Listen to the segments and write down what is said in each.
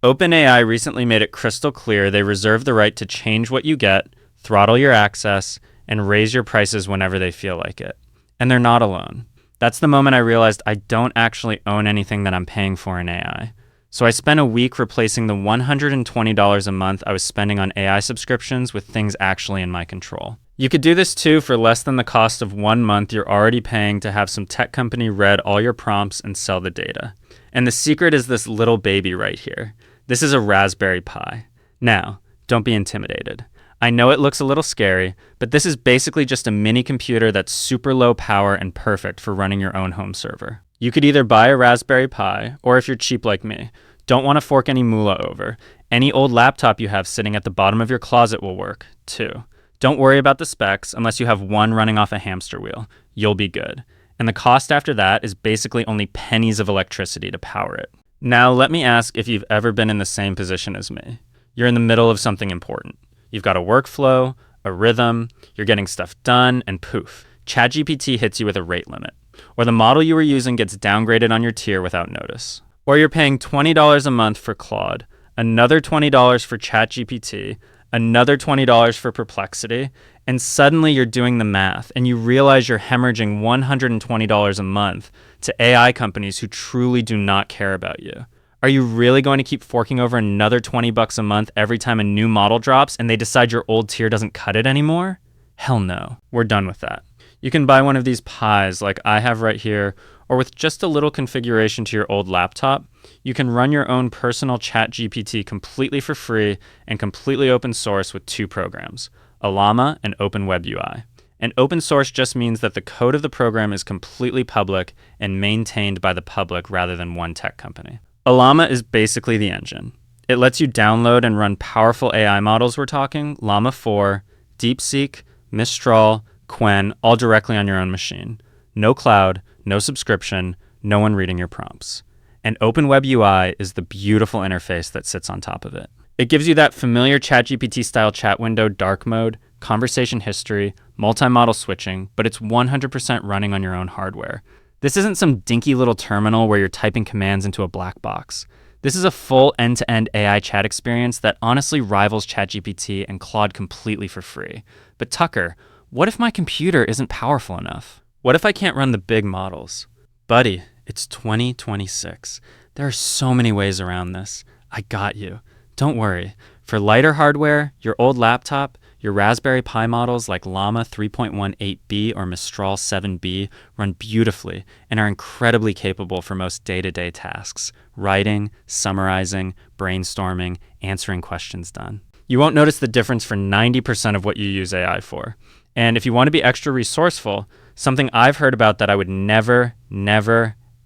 OpenAI recently made it crystal clear they reserve the right to change what you get, throttle your access, and raise your prices whenever they feel like it. And they're not alone. That's the moment I realized I don't actually own anything that I'm paying for in AI. So I spent a week replacing the $120 a month I was spending on AI subscriptions with things actually in my control. You could do this too for less than the cost of 1 month you're already paying to have some tech company read all your prompts and sell the data. And the secret is this little baby right here. This is a Raspberry Pi. Now, don't be intimidated. I know it looks a little scary, but this is basically just a mini computer that's super low power and perfect for running your own home server. You could either buy a Raspberry Pi, or if you're cheap like me, don't want to fork any moolah over, any old laptop you have sitting at the bottom of your closet will work, too. Don't worry about the specs unless you have one running off a hamster wheel. You'll be good. And the cost after that is basically only pennies of electricity to power it. Now, let me ask if you've ever been in the same position as me. You're in the middle of something important. You've got a workflow, a rhythm, you're getting stuff done, and poof, ChatGPT hits you with a rate limit. Or the model you were using gets downgraded on your tier without notice. Or you're paying $20 a month for Claude, another $20 for ChatGPT, another $20 for Perplexity, and suddenly you're doing the math and you realize you're hemorrhaging $120 a month to AI companies who truly do not care about you. Are you really going to keep forking over another $20 a month every time a new model drops and they decide your old tier doesn't cut it anymore? Hell no. We're done with that. You can buy one of these Pis like I have right here, or with just a little configuration to your old laptop, you can run your own personal ChatGPT completely for free and completely open source with 2 programs, Ollama and Open WebUI. And open source just means that the code of the program is completely public and maintained by the public rather than one tech company. Ollama is basically the engine. It lets you download and run powerful AI models we're talking, Llama 4, DeepSeek, Mistral, Qwen, all directly on your own machine. No cloud, no subscription, no one reading your prompts. And Open WebUI is the beautiful interface that sits on top of it. It gives you that familiar ChatGPT-style chat window dark mode, conversation history, multi-model switching, but it's 100% running on your own hardware. This isn't some dinky little terminal where you're typing commands into a black box. This is a full end-to-end AI chat experience that honestly rivals ChatGPT and Claude completely for free. But Tucker, what if my computer isn't powerful enough? What if I can't run the big models? Buddy, it's 2026. There are so many ways around this. I got you. Don't worry. For lighter hardware, your old laptop, your Raspberry Pi models like Llama 3.18b or Mistral 7b run beautifully and are incredibly capable for most day-to-day tasks, writing, summarizing, brainstorming, answering questions done. You won't notice the difference for 90% of what you use AI for. And if you want to be extra resourceful, something I've heard about that I would never,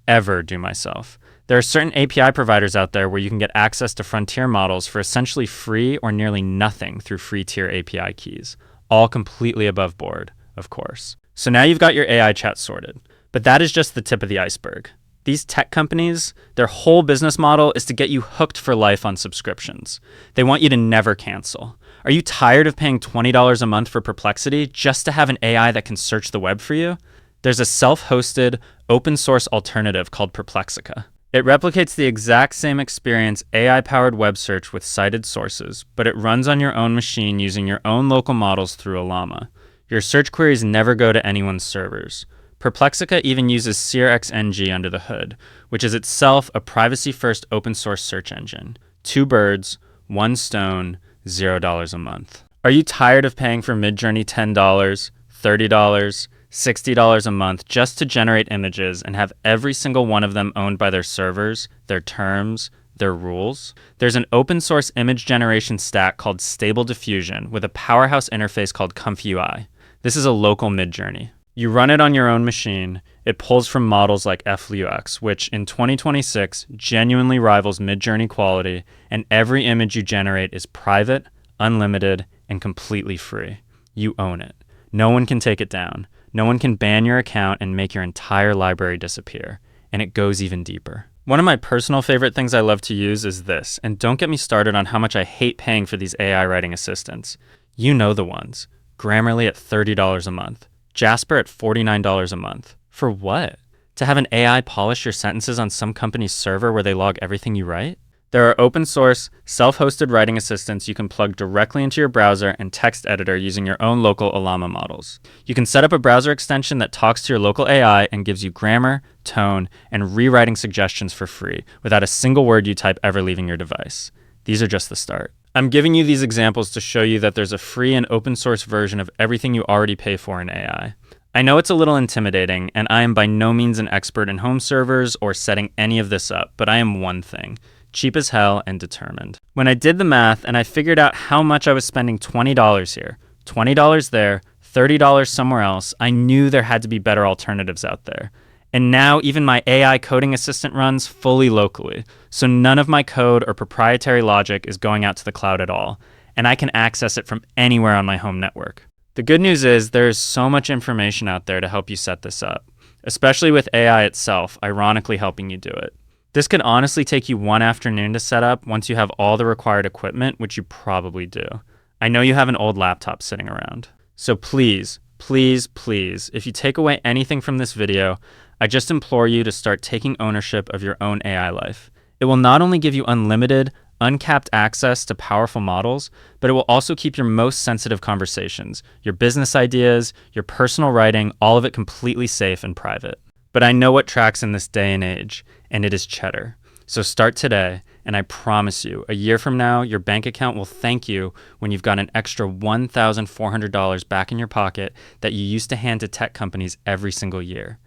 ever do myself. There are certain API providers out there where you can get access to frontier models for essentially free or nearly nothing through free tier API keys, all completely above board, of course. So now you've got your AI chat sorted, but that is just the tip of the iceberg. These tech companies, their whole business model is to get you hooked for life on subscriptions. They want you to never cancel. Are you tired of paying $20 a month for Perplexity just to have an AI that can search the web for you? There's a self-hosted, open source alternative called Perplexica. It replicates the exact same experience AI-powered web search with cited sources, but it runs on your own machine using your own local models through Ollama. Your search queries never go to anyone's servers. Perplexica even uses SeerXNG under the hood, which is itself a privacy-first open-source search engine. 2 birds, 1 stone, $0 a month. Are you tired of paying for Midjourney $10, $30, $60 a month just to generate images and have every single one of them owned by their servers, their terms, their rules? There's an open source image generation stack called Stable Diffusion with a powerhouse interface called ComfyUI. This is a local Midjourney. You run it on your own machine, it pulls from models like FLUX, which in 2026 genuinely rivals Midjourney quality, and every image you generate is private, unlimited, and completely free. You own it. No one can take it down. No one can ban your account and make your entire library disappear. And it goes even deeper. One of my personal favorite things I love to use is this, and don't get me started on how much I hate paying for these AI writing assistants. You know the ones. Grammarly at $30 a month. Jasper at $49 a month. For what? To have an AI polish your sentences on some company's server where they log everything you write? There are open source, self-hosted writing assistants you can plug directly into your browser and text editor using your own local Ollama models. You can set up a browser extension that talks to your local AI and gives you grammar, tone, and rewriting suggestions for free without a single word you type ever leaving your device. These are just the start. I'm giving you these examples to show you that there's a free and open source version of everything you already pay for in AI. I know it's a little intimidating, and I am by no means an expert in home servers or setting any of this up, but I am one thing: cheap as hell and determined. When I did the math and I figured out how much I was spending $20 here, $20 there, $30 somewhere else, I knew there had to be better alternatives out there. And now even my AI coding assistant runs fully locally, so none of my code or proprietary logic is going out to the cloud at all, and I can access it from anywhere on my home network. The good news is there is so much information out there to help you set this up, especially with AI itself, ironically helping you do it. This could honestly take you one afternoon to set up once you have all the required equipment, which you probably do. I know you have an old laptop sitting around. So please, please, please, if you take away anything from this video, I just implore you to start taking ownership of your own AI life. It will not only give you unlimited, uncapped access to powerful models, but it will also keep your most sensitive conversations, your business ideas, your personal writing, all of it completely safe and private. But I know what tracks in this day and age, and it is cheddar. So start today, and I promise you, a year from now, your bank account will thank you when you've got an extra $1,400 back in your pocket that you used to hand to tech companies every single year.